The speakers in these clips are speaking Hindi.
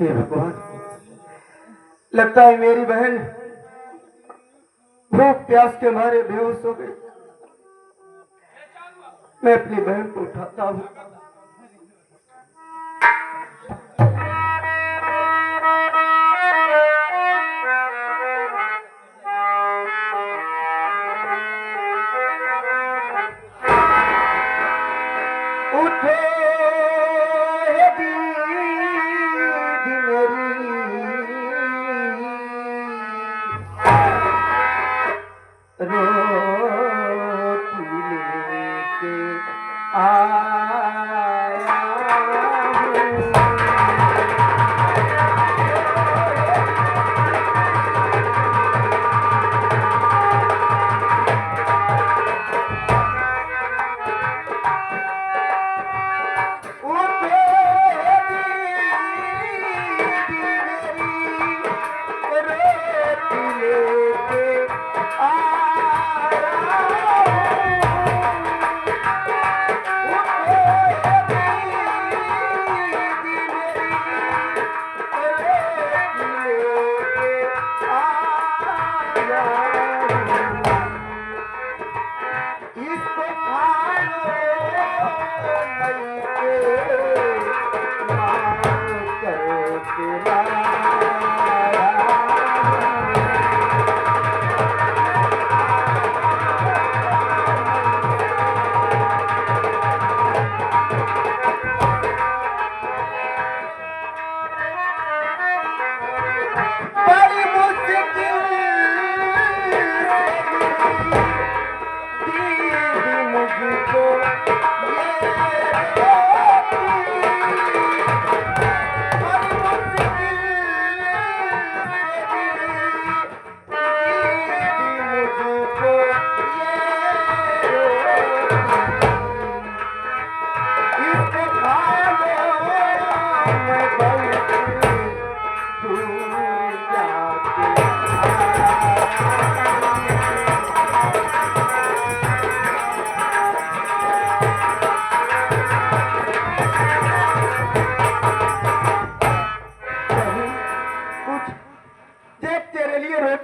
हे भगवान, लगता है मेरी बहन भूख प्यास के मारे बेहोश हो गई। मैं अपनी बहन को उठाता हूँ।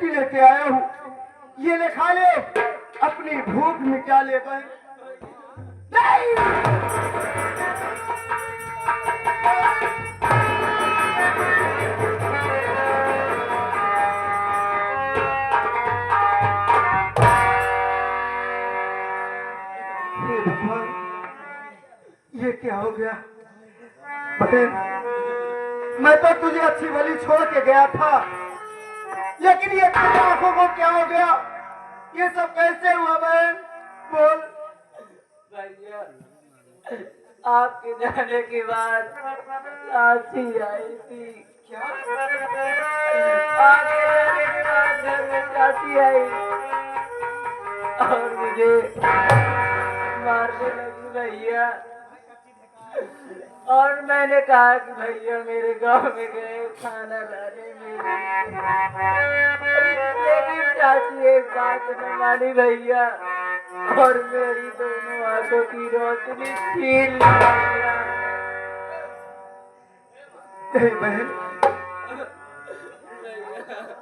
लेके आया हूँ, ये ले खा ले, अपनी भूख मिटा ले गए। ये क्या हो गया बहन? मैं तो तुझे अच्छी भली छोड़ के गया था, लेकिन ये तेरी आंखों को क्या हो गया? ये सब कैसे हुआ बहन? बोल। भैया, आपके जाने के बाद साथी आई थी। क्या? आपके जाने के बाद घर में साथी आई और मुझे मारने लगी भैया। और मैंने कहा कि भैया मेरे गांव में गए खाना लाने में, लेकिन चाची एक बात न मानी भैया, और मेरी दोनों आंखों की रोशनी छीन लिया। बहन,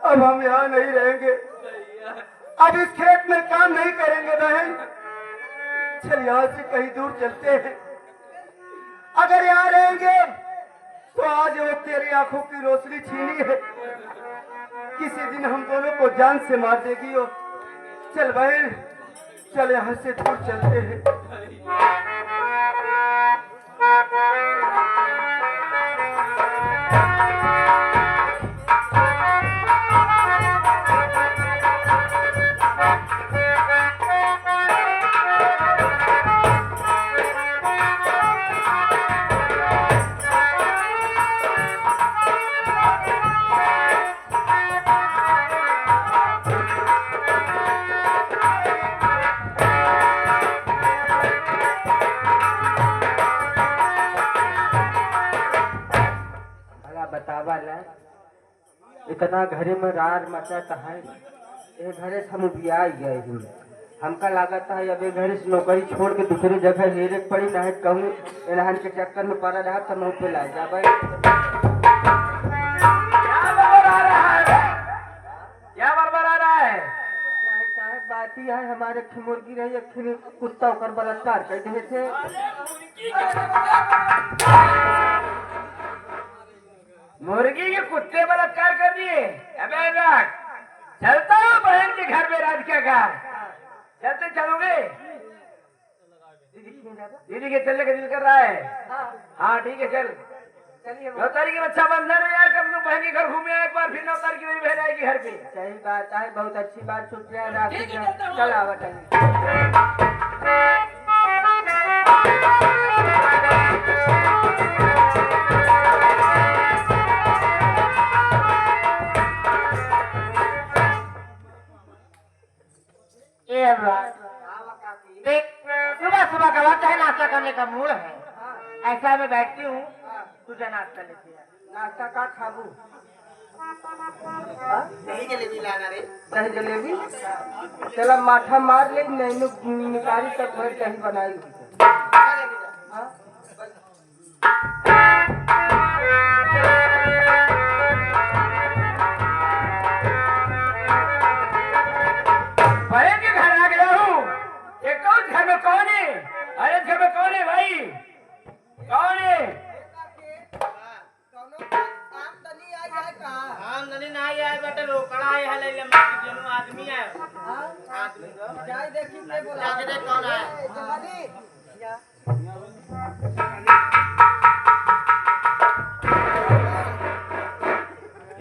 अब हम यहाँ नहीं रहेंगे, अब इस खेत में काम नहीं करेंगे बहन। चल यहाँ से कहीं दूर चलते हैं। अगर यहाँ रहेंगे तो आज वो तेरी आंखों की रोशनी छीनी है, किसी दिन हम दोनों को जान से मार देगी वो। चल बहन, चल यहाँ से दूर चलते हैं। इतना घरे में रार मचाता है, ये घरे से हम बिया गए हैं। हमका लागत है अब घरे से नौकरी छोड़ के दूसरी जगह हेरे पड़ी ना कहूँ, इन्हान के चक्कर में पड़ा रहा तो मुँह पे ला जा। काकी है हमारे एक मुर्गी रही एक कुत्ता ओकर बलात्कार कर दिए थे। मुर्गी के कुत्ते बलात्कार कर दिए। अबे रख, चलता हूँ बहन के घर में राज क्या कहा। चलते चलोगे? दीदी के चलने का दिल कर रहा है। हाँ ठीक है चल। चलिए 9 तारीख की अच्छा बंधन है यार, कब तुम बहन के घर घूमे एक बार, फिर 9 तारीख की मेरी बहन आएगी घर पे। सही बात है, बहुत अच्छी बात शुक्रिया राखी। चल आवा चलिए। देख सुबह सुबह का वक्त है, नाश्ता करने का मूड है, ऐसा मैं बैठती हूँ, तुझे नाश्ता लेती है। नाश्ता का खाबू? दही जलेबी लाना रे। दही जलेबी चला माठा मार ले, नहीं निकारी तक भर दही बनाई। हाँ? बहन के घर आ गया हूँ। एक कौन घर में कौन है? अरे घर में कौन है भाई? कौन है? आमदनी नहीं आए बेटे, रोकड़ा आए है, ले ले माटी जनु आदमी है। आदमी जाए देखी के बोला जाके देख कौन है।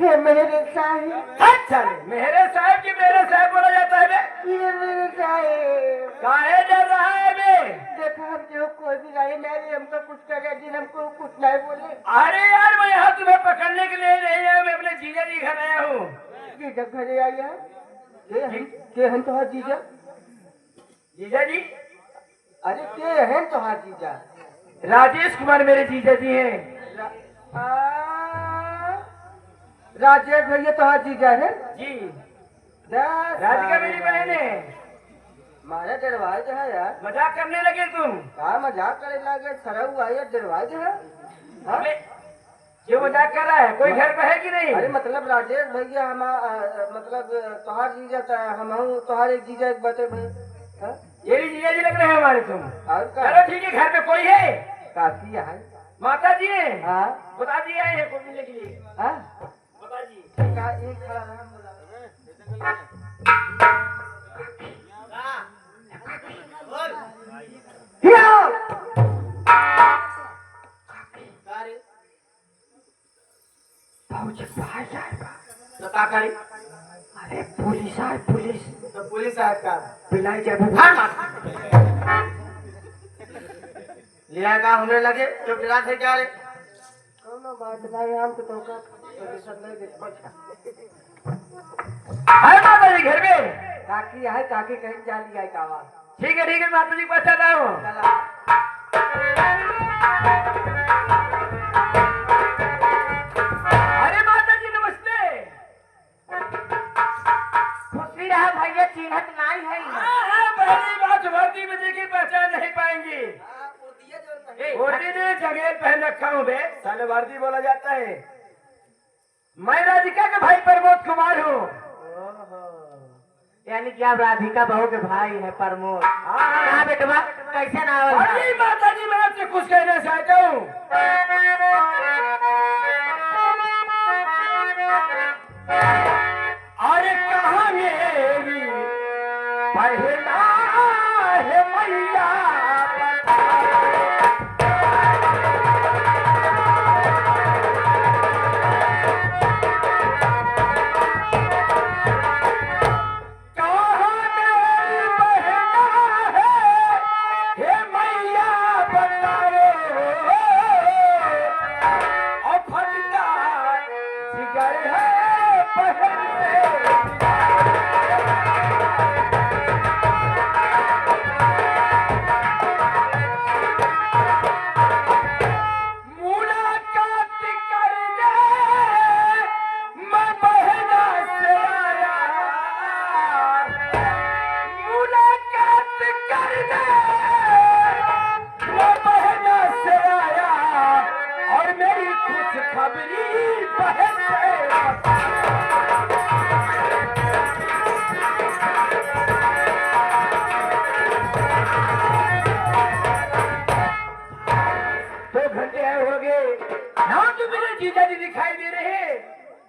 हे मेरे साहिब। अच्छा मेरे साहब की मेरे साहब बोला जाता है बे? ये मेरे साहिब काहे डर रहा है बे? देखा हम जो कोई भी गाड़ी नहीं हमको कुछ करे दिन हमको कुछ नहीं बोले। अरे यार मैं यहाँ तुम्हें पकड़ने के लिए नहीं आया, मैं अपने जीजा जी घर आया हूँ। जीजा घरे आई है? के हन तोहार जीजा? जीजा जी? अरे के हन तोहार जीजा? राजेश कुमार मेरे जीजा जी हैं। राजेश भैया तोहार जीजा है? जी। राधिका मेरी बहन है। मारा दरवाज है यार। मजाक करने लगे तुम? क्या मजाक करे लगे? सरऊ आई दरवाज है। हाँ? जो मजाक कर रहा है, कोई घर पे है कि नहीं? अरे मतलब राजेश भैया हम मतलब तोहार जीजा हम तोहार एक जीजा एक बते भाई। ये भी जीजा जी लग रहे हैं हमारे तुम। और का चलो ठीक है, घर पे कोई है? काकी है। माता जी है? हाँ बता दिए आए हैं कोई मिलने के लिए। हाँ बता जी। का एक खड़ा रहा बोला। तो का करी? अरे पुलिस आए पुलिस। तो पुलिस आया का पिलाई जब लिया का हमरे लगे जो गिरा थे क्या रे? कोनो बात नहीं हम तो का नहीं देख पछा। है माता जी घर में? काकी है, काकी कहीं जा लिया है कावा। ठीक है माता जी बता रहा हूँ। अरे माता जी नमस्ते। खुशी रहा भैया, चिन्हत नहीं है। पहली बात वर्दी में देखी पहचान नहीं पाएंगी। वर्दी ने जगह पहन रखा हूँ बे, साले वर्दी बोला जाता है। मैं राधिका के भाई प्रमोद कुमार हूँ। यानी कि आप राधिका बहू के भाई है प्रमोद। हाँ बेटवा, कैसे ना अरे माता जी मैं आपसे कुछ कहना चाहता हूँ। अरे कहाँ मेरी पहला है मैया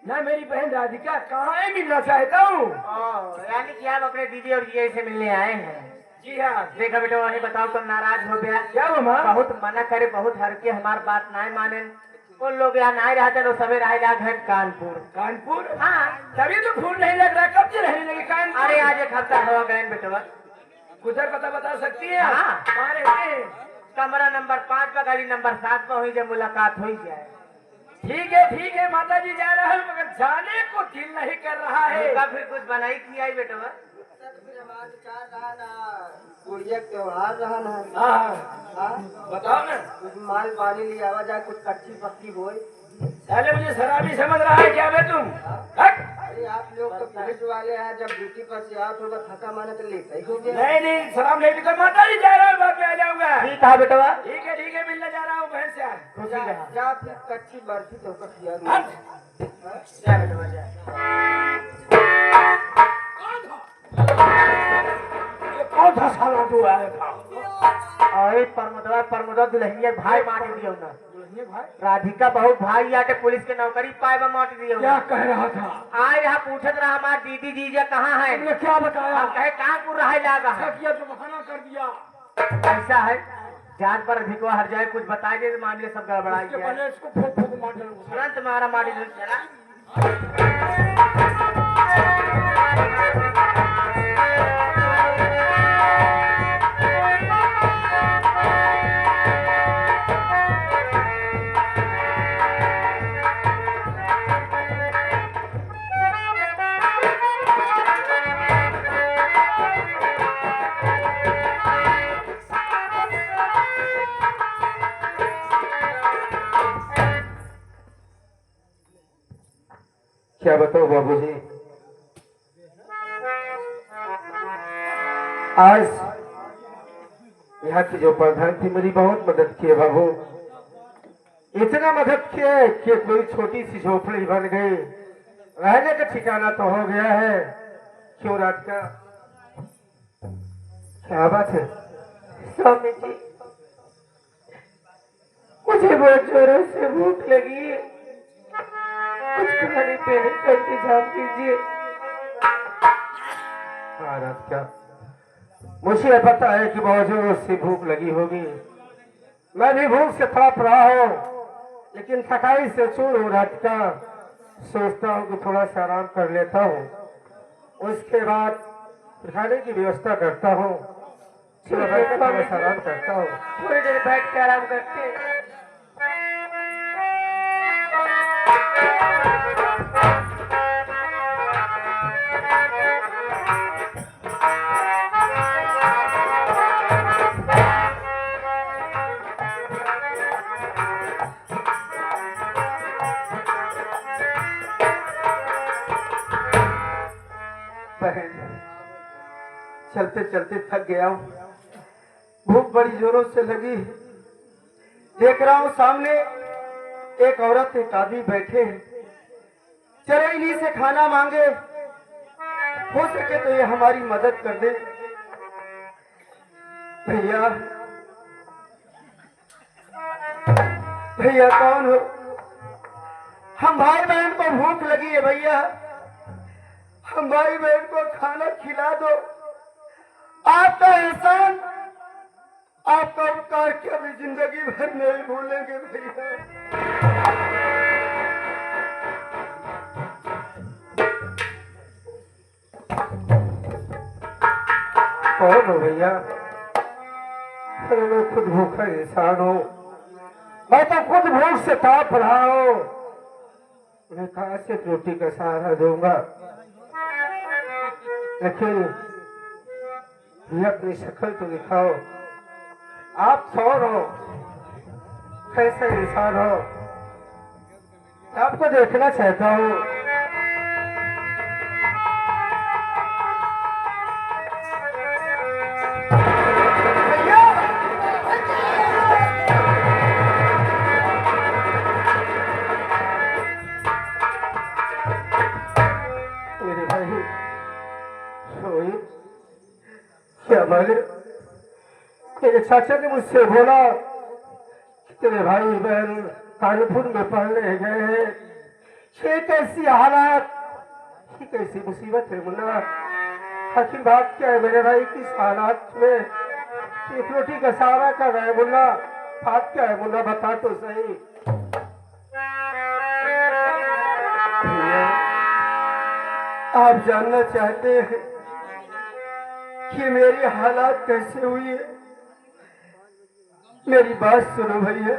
ना मेरी बहन राधिका कहाँ है, मिलना चाहता हूँ। यानी कि आप अपने दीदी और जीजा से मिलने आए हैं। जी हाँ। देखा बेटा, वही बताओ तो नाराज हो गया। क्या हुआ माँ? बहुत मना करे, बहुत हर के हमार बात ना माने। उन लोग यहाँ ना रहते, लोग सवेरे आएगा घर कानपुर। कानपुर? हाँ। तभी तो फूल नहीं लग रहा, कब से रहने लगे कानपुर? अरे आज एक हफ्ता हो गए बेटवा। उधर पता बता सकती है? हाँ। कहाँ रहते हैं? कमरा नंबर 5 पर, गाड़ी नंबर 7 पर हुई, जब मुलाकात हुई जाए। ठीक है माता जी, जा रहा है, मगर जाने को दिल नहीं कर रहा है। का फिर कुछ बनाई थी आई बेटवा? गुड़िया त्योहार रहा ना। हाँ, बताओ ना। कुछ माल पानी लिया आवा जाए, कुछ कच्ची पक्की बोई। पहले मुझे शराबी समझ रहा है क्या बे तुम? हट! अरे आप लोग तो पुलिस वाले हैं, जब ड्यूटी पर से आओ थोड़ा थका माने तो लेता ही हो गया। नहीं, शराब नहीं पीता माता जी, जा रहा हूँ, बाद में आ जाऊंगा। ठीक है बेटवा। ठीक है, मिलने जा रहा हूँ बहन से। खुशी रहा। जा फिर कच्ची बर्फी तो खिया दो। हट! जा बेटवा जा। ये कौन सा साला तू आया था? अरे परमोदा दुल्हनिया भाई माटी दियो ना। भाई राधिका बहुत भाई आटे पुलिस के नौकरी पाए बा माटी दियो क्या ना। कह रहा था? आए रहा पूछत रहा हमार दीदी जीजा कहाँ है। तुमने क्या बताया? हम कहे कानपुर रहे लागा क्या है। किया तो बहाना कर दिया। ऐसा है, जान पर अधिक हर जाए, कुछ बताए दे, मान लिया सब गड़बड़ाई इसके गया। पहले इसको फूक फूक मार डालूंगा। तुरंत मारा मारी चला। क्या बताओ बाबूजी, आज यहाँ की जो प्रधान थी मेरी बहुत मदद की है बाबू। इतना मदद किया कि कोई छोटी सी झोपड़ी बन गई, रहने का ठिकाना तो हो गया है। क्यों रात का क्या बात है? स्वामी जी, मुझे बहुत जोरों से भूख लगी है, कुछ खाने पीने का इंतजाम कीजिए। हाँ रात का, मुझे पता है कि बहुत जोरों से भूख लगी होगी। मैं भी भूख से तड़प रहा हूँ, लेकिन थकाई से चूर हूँ रात का। सोचता हूँ कि थोड़ा सा आराम कर लेता हूँ, उसके बाद खाने की व्यवस्था करता हूँ। थोड़ा सा आराम करता हूँ। थोड़ी देर बैठ के आराम करते। बहन, चलते चलते थक गया हूँ, भूख बड़ी जोरों से लगी। देख रहा हूँ सामने एक औरत एक आदमी बैठे हैं, चलो इन्हीं से खाना मांगे, हो सके तो ये हमारी मदद कर दे। भैया भैया कौन हो? हम भाई बहन को भूख लगी है भैया, हम भाई बहन को खाना खिला दो। आपका एहसान, आपका उपकार कभी जिंदगी भर नहीं भूलेंगे भैया। कौन हो भैया? अरे मैं खुद भूखा इंसान हूँ, मैं तो खुद भूख से ताप रहा हूँ। मैं कहाँ से रोटी का सहारा दूंगा? लेकिन ये अपनी शक्ल तो दिखाओ, आप कौन हो, कैसे इंसान हो? आपको देखना चाहता हूँ। मेरे भाई रोहित, क्या मालिक, तेरे चाचा ने मुझसे बोला कि तेरे भाई बहन कानपुर में पढ़ने गए हैं, ये कैसी हालात, ये कैसी मुसीबत है मुन्ना। आखिर बात क्या है मेरे भाई, किस हालात में एक रोटी का सहारा कर रहे हैं मुन्ना। बात क्या है मुन्ना, बता तो सही। भैया आप जानना चाहते हैं कि मेरी हालात कैसे हुई है? मेरी बात सुनो भैया।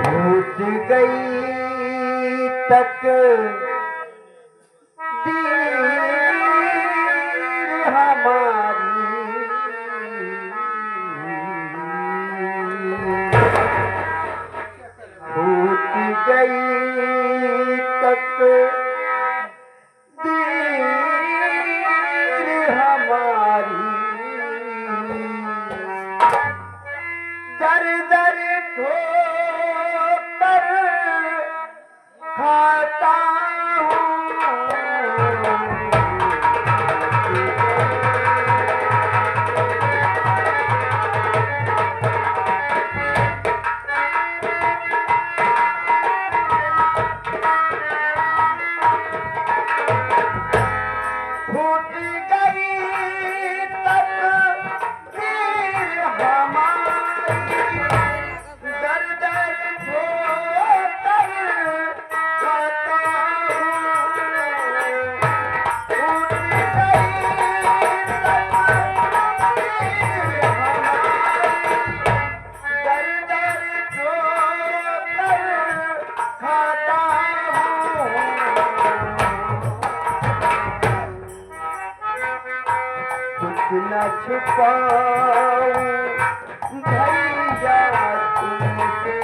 टूट गई तक दीर हमारी, टूट गई तक दीर हमारी, दर दर ठोकर खाता हूँ। फूट गई तकदीर हमारी, दर दर ठोकर खाता हूँ। फूट गई तकदीर हमारी, दर दर ठोकर खाता हूँ। कुछ न छुपाऊं भैया तुमसे,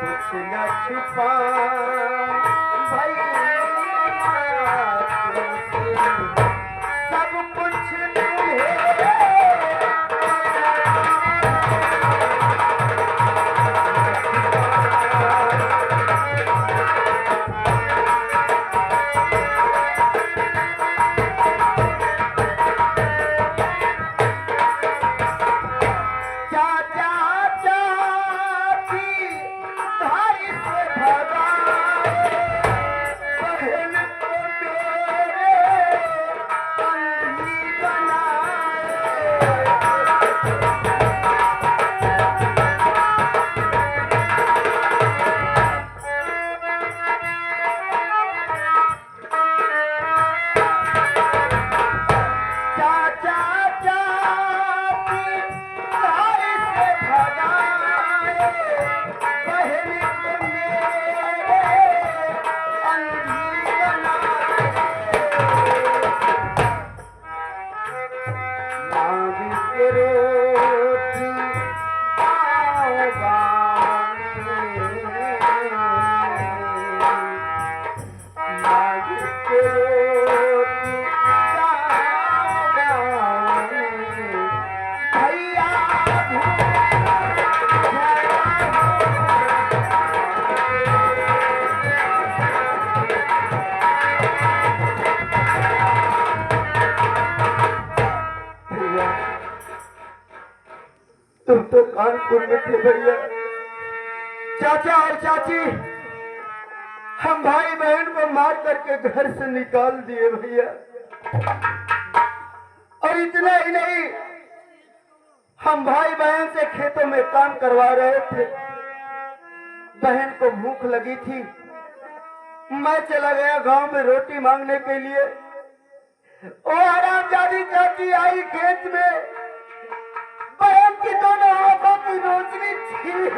कुछ न छुपाऊं भैया तुमसे, सब कुछ तुम्हें चाचा चाची भाई से भगाए, बहन को मेरे बंदी बनाए। चाचा चाची भाई से भगाए, बहन को मेरे अंधी बनाए। मांग के रोटी पाँव बाँधे, मांग के रोटी पाँव बाँधे, भैया भैया तुम तो कानपुर में थे भैया। चाचा और चाची हम भाई बहन को मार करके घर से निकाल दिए भैया। और इतना ही नहीं, हम भाई बहन से खेतों में काम करवा रहे थे। बहन को भूख लगी थी, मैं चला गया गांव में रोटी मांगने के लिए। ओ हरामजादी चाची आई खेत में, बहन की दोनों आंखों की रोशनी छीन ली।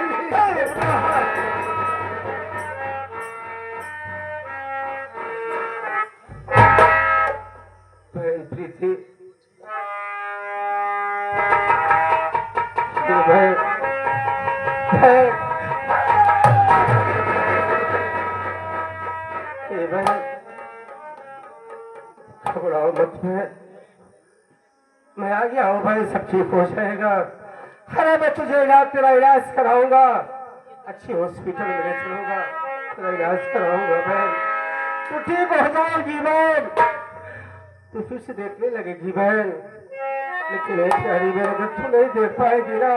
बहन प्रीति, बहन घबराओ मत, मैं आ गया हूँ भाई, सब ठीक हो जाएगा। अरे मैं तुझे तेरा इलाज कराऊंगा, अच्छी हॉस्पिटल में ले चलूंगा, तेरा इलाज कराऊंगा बहन, तू ठीक हो जाएगी बहन। तू फिर से देखने लगेगी बहन, लेकिन एक प्यारी बहन अगर तू नहीं देख पाएगी ना,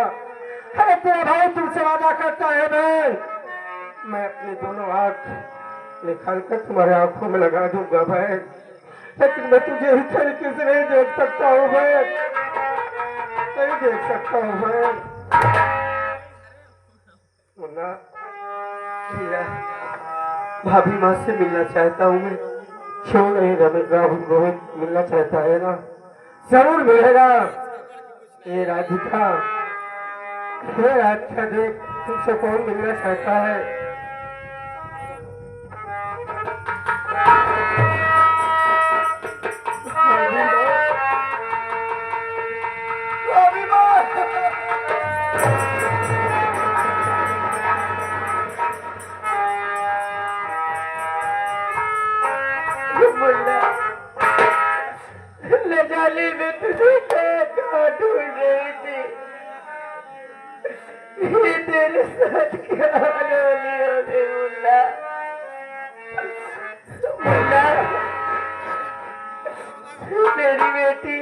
अरे तेरा भाई तुमसे वादा करता है बहन, मैं अपनी दोनों आंख निकाल कर तुम्हारे आंखों में लगा दूंगा बहन, लेकिन मैं तुझे इस तरीके से नहीं देख सकता हूँ बहन, नहीं देख सकता हूँ बहन। मुन्ना, हीरा, भाभी माँ से मिलना चाहता हूँ मैं। क्यों नहीं राहुल रोहित मिलना चाहता है ना, जरूर मिलेगा। ये राधिका, ये राधिका देख तुमसे कौन मिलना चाहता है। भाभी माँ, ले जाली में तुझे क्या ढूंढ रही थी, ये तेरे साथ क्या लिया रे मुन्ना, मुन्ना मेरी बेटी,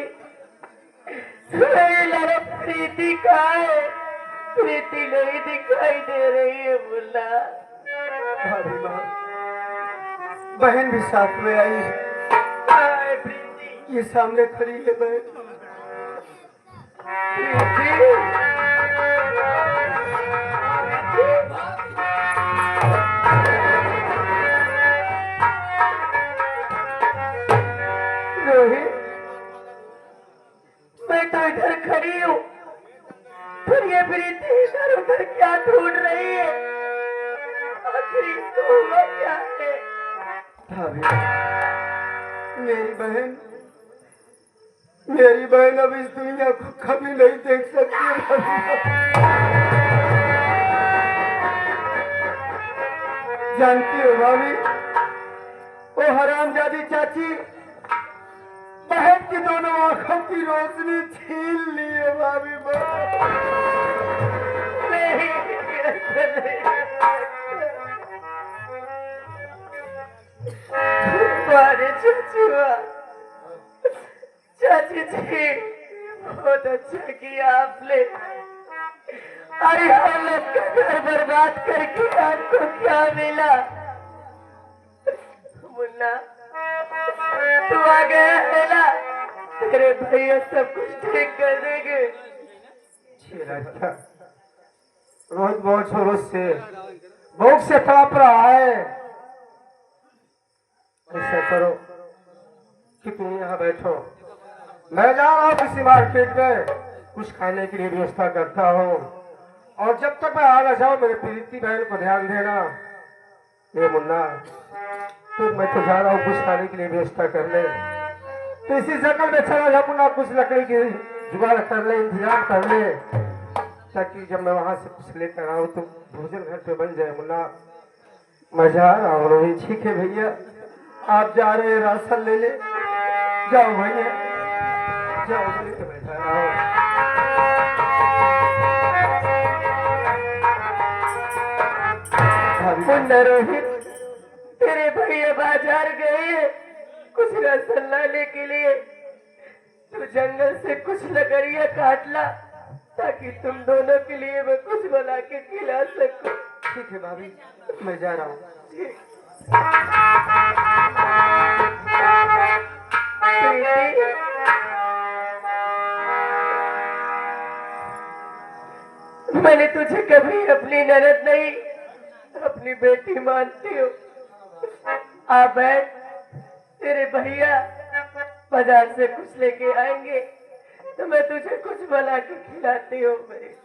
मेरी लड़क प्रीति कहाँ है, प्रीति नहीं दिखाई दे रही है मुन्ना। भाभी माँ, बहन भी साथ में आई है, हाय प्रीति, ये सामने खड़ी है बहन। प्रीति, रोहित, मैं तो इधर खड़ी हूँ, फिर ये प्रीति इधर उधर क्या ढूंढ रही है, आखिर इसको हुआ क्या है? भाभी, मेरी बहन अब इस दुनिया को कभी नहीं देख सकती है भाभी। जानती हो भाभी, वो हरामजादी चाची बहन की दोनों आंखों की रोशनी छीन ली है भाभी। नहीं, तुम्हारे चाची जी, बहुत अच्छा किया आपने, अरे हालत का घर बर्बाद करके आपको क्या मिला मुन्ना, तू आ गया है ना, तेरे भैया सब कुछ ठीक कर देंगे। रोहित बहुत जोरों से भूख से तड़प रहा है, ऐसा करो कि तुम यहाँ बैठो, मैं जा रहा हूँ किसी मार्केट में, कुछ खाने के लिए व्यवस्था करता हूँ, और जब तक मैं आ ना जाऊँ मेरे प्रीति बहन को ध्यान देना। ये मुन्ना, तो मैं तो जा रहा हूँ कुछ खाने के लिए व्यवस्था कर ले, तो इसी जंगल में चला जा मुन्ना, कुछ लकड़ी की जुगाड़ कर ले, इंतजाम कर ले, ताकि जब मैं वहां से कुछ लेकर आऊँ तो भोजन घर पे बन जाए। मुन्ना, मैं जा रहा हूँ। रोहित, ठीक है भैया, आप जा रहे हैं राशन ले ले, जाओ भैया, जाओ बोले तो बैठा रहो। मुन्ना रोहित, तेरे भैया बाजार गए कुछ राशन लाने के लिए, तू जंगल से कुछ लकड़ियाँ काट ला, ताकि तुम दोनों के लिए मैं कुछ बना के खिला सकूं। ठीक है भाभी, मैं जा रहा हूँ। मैंने तुझे कभी अपनी ननद नहीं, अपनी बेटी मानती हूँ। आ बैठ, तेरे भैया बाजार से कुछ लेके आएंगे तो मैं तुझे कुछ बना के खिलाती हूँ। मेरी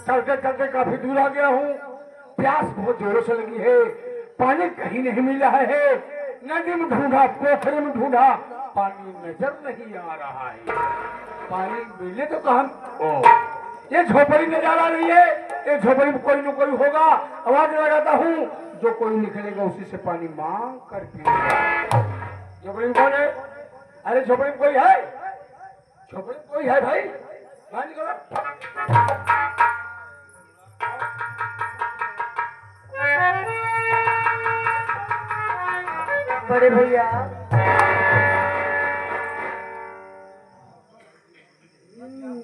चलते चलते काफी दूर आ गया हूँ, प्यास बहुत जोरों से लगी है, पानी कहीं नहीं मिल रहा है, नदी में ढूंढा, पोखरे में ढूंढा, पानी नजर नहीं आ रहा है। पानी मिले तो कहाँ? ओ, ये झोपड़ी नजर आ रही है, ये झोपड़ी में कोई न कोई होगा, आवाज लगाता हूँ, जो कोई निकलेगा उसी से पानी मांग कर पीऊंगा। झोपड़ी में कौन है? अरे झोपड़ी में कोई है? झोपड़ी में कोई है भाई? बाहर निकलो। बड़े भैया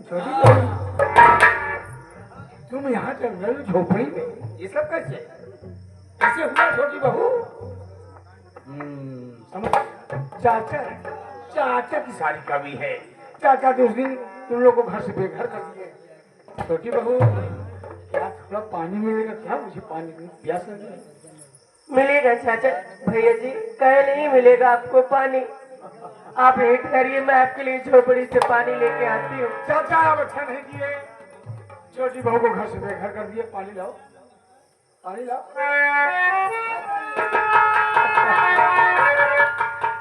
छोटी बहू, तुम यहाँ चल रहे हो झोपड़ी में? ये सब कैसे कैसे हुआ छोटी बहू? समझ चाचा चाचा की सारी कमी है। चाचा के उस दिन तुम लोग को घर से बेघर कर दिए। छोटी बहू क्या थोड़ा पानी मिलेगा क्या? मुझे पानी की प्यास लगी है। मिलेगा चाचा भैया जी, कहे नहीं मिलेगा आपको पानी? आप वेट करिए, मैं आपके लिए झोपड़ी से पानी लेके आती हूँ। चाचा आप अच्छा नहीं किए, छोटी बहू को घर से बेघर कर दिए। पानी लाओ, पानी लाओ।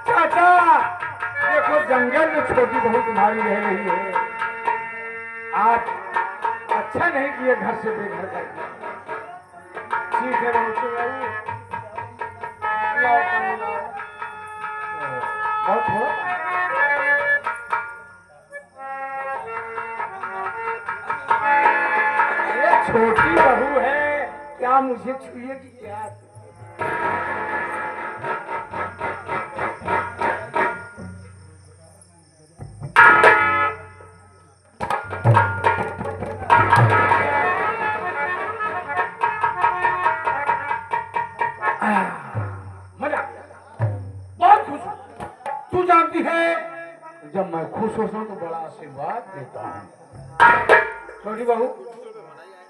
चाचा देखो जंगल में छोटी बहू तुम्हारी रह रही है, आप अच्छा नहीं किए घर से बेघर कर दिया। ठीक है बहू, लाओ पानी लाओ। बहुत थोड़ा छोटी बहू है, क्या मुझे छुए की क्या? मजा आ गया, बहुत खुश हूँ। तू जानती है जब मैं खुश होता हूँ तो बड़ा आशीर्वाद देता हूँ। छोटी बहू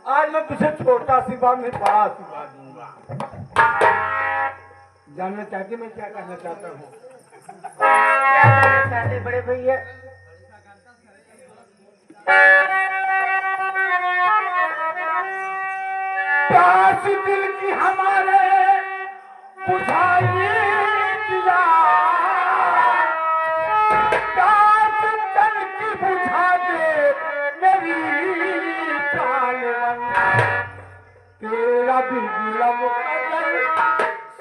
आज मैं तुझे छोटा आशीर्वाद नहीं बड़ा आशीर्वाद दूंगा। जानना चाहती मैं क्या कहना चाहता हूँ? क्या कहना चाहते बड़े भैया? प्यास दिल की हमारे बुझाइए दिया, प्यास दिल की बुझा दे मेरी जान, तेरा बिगड़ा मुकद्दर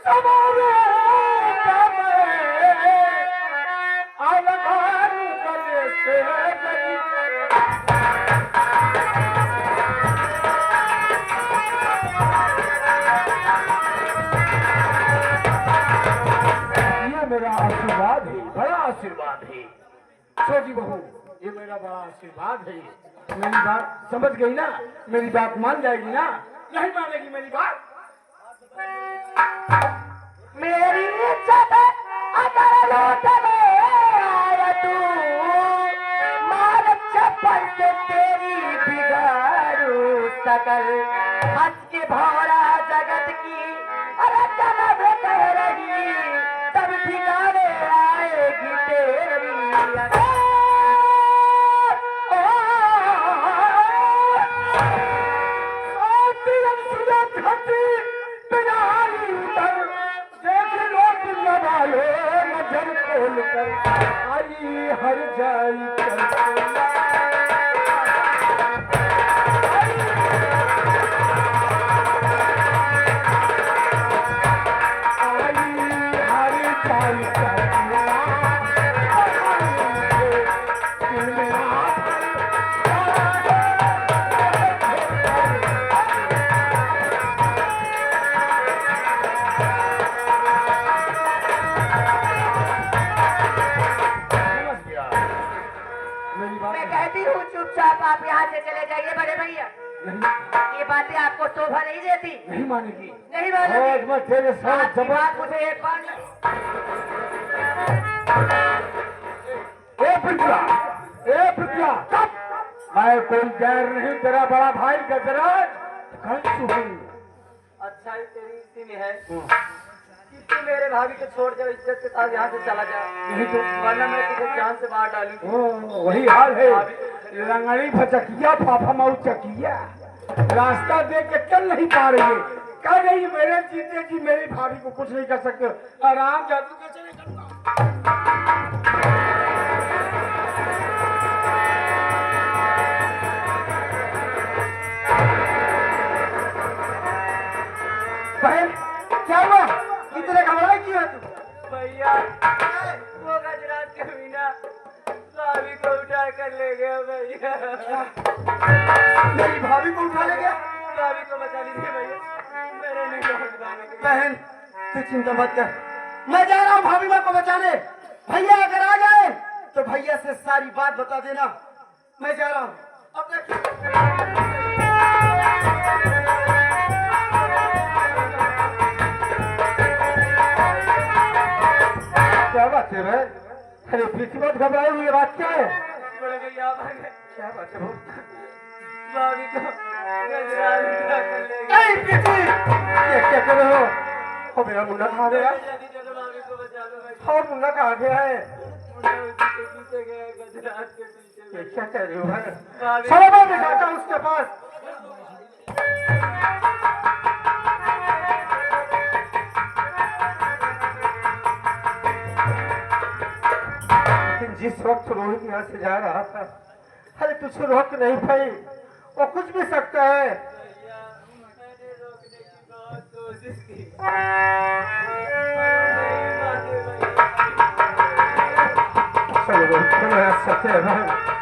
संवारेगा मैं, आलमान गले से गली। ये मेरा आशीर्वाद है, बड़ा आशीर्वाद है। छोटी बहू ये मेरा बड़ा आशीर्वाद है। मेरी बात समझ गई ना? मेरी बात मान जाएगी ना? नहीं मानेगी मेरी बात? मेरी इज्जत अगर लौटने आया तू, मार चप्पल से तेरी बिगाड़ू सकल। हंस के भौरा जगत की अरे जब कह रही, तब ठिकाने आएगी तेरी अकल। नजर खोल कर आई हर जाई मैं कहती हूँ चुपचाप आप यहाँ से चले जाइए बड़े भैया। ये बातें आपको शोभा नहीं देती। नहीं मानेगी? नहीं मानेगी। मैं तेरे साथ आपकी बात मुझे एक बार ए पृथ्वी, मैं कोई गैर नहीं, तेरा बड़ा भाई गजराज कंसु हूँ। अच्छा ही तेरी इसी में है कि तू मेरे भाभी को छोड़ दे, इज्जत के साथ यहाँ से चला जा, नहीं तो वरना मैं तुझे जान से बाहर डालूंगी। वही हाल है। लंगड़ी भचकिया पापा माऊ चकिया, रास्ता देख के चल नहीं पा रही है। कह रही मेरे जीते जी मेरी भाभी को कुछ नहीं कर सकते। आराम जादू कैसे नहीं करूँगा? बहन क्या हुआ? इतने घबराई क्यों है तू? भैया मेरी भाभी को उठा ले गया। भाभी को बचा लीजिए भैया, मेरे नहीं होगी भाभी को। बहन तू चिंता मत कर, मैं जा रहा हूँ भाभी माँ को बचाने। भैया अगर आ जाए तो भैया से सारी बात बता देना। मैं जा रहा हूँ अपने। क्या बात है भाई? अरे पीछे मत घबराए हुए, बात क्या है? बड़े भैया आप आ गए। क्या बात है भाई? भाभी को गजरा उठा कर ले गए। नहीं पीछे ये क्या कर रहे हो? ओ मेरा मुन्ना कहाँ गया? जल्दी चलो भाभी को बचा लो भाई। और मुन्ना कहाँ गया है? मुन्ना उसी के पीछे गया, गजरात के पीछे। ये क्या कह रही हो भाई? भाभी चलो मैं दिखाता हूँ उसके पास। लेकिन जिस वक्त रोहित यहाँ से जा रहा था, अरे कुछ रोक नहीं पाई। वो कुछ भी सकता है। भैया मैंने रोकने की बहुत कोशिश की। चलो रोहित, मैं आ सकते हैं भाई।